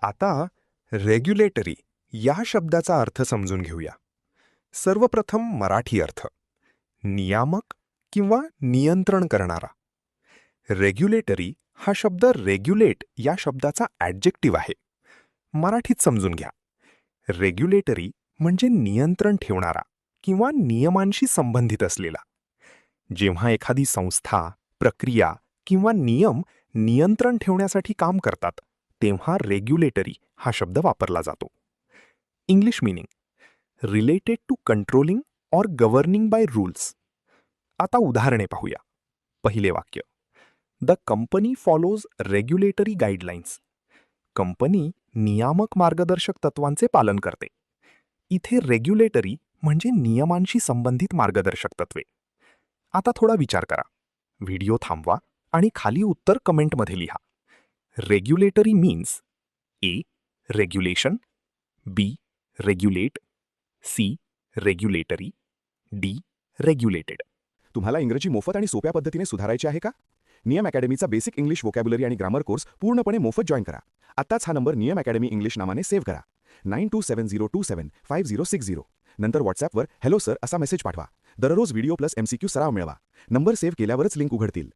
आता रेग्युलेटरी या शब्दाचा अर्थ समजून घेऊया. सर्वप्रथम मराठी अर्थ नियामक किंवा नियंत्रण करणारा. रेग्युलेटरी हा शब्द रेग्युलेट या शब्दाचा ॲडजेक्टिव्ह आहे. मराठीत समजून घ्या. रेग्युलेटरी म्हणजे नियंत्रण ठेवणारा किंवा नियमांशी संबंधित असलेला. जेव्हा एखादी संस्था, प्रक्रिया किंवा नियम नियंत्रण ठेवण्यासाठी काम करतात, तेव्हा रेग्युलेटरी हा शब्द वापरला जातो. English meaning related to controlling or governing by rules. आता उदाहरणे पाहूया. पहिले वाक्य, the company follows regulatory guidelines. Company नियामक मार्गदर्शक तत्वांचे पालन करते. इथे रेग्युलेटरी म्हणजे नियमांशी संबंधित मार्गदर्शक तत्वे. आता थोडा विचार करा. व्हिडिओ थांबवा आणि खाली उत्तर कमेंटमध्ये लिहा. Regulatory means A. Regulation, B. Regulate, C. Regulatory, D. Regulated. तुम्हाला इंग्रजी मोफत आणि सोप्या पद्धतीने सुधारायचे आहे का? नियम अकॅडमीचा बेसिक इंग्लिश व्होकॅब्युलरी आणि ग्रामर कोर्स पूर्णपणे मोफत जॉईन करा. आत्ताच हा नंबर नियम अकॅडमी इंग्लिश नावाने सेव्ह करा. 9270275060. नंतर व्हॉट्सॲपवर हॅलो सर असा मेसेज पाठवा. दररोज व्हिडिओ प्लस MCQ सराव मिळवा. नंबर सेव्ह केल्यावरच लिंक उघडतील.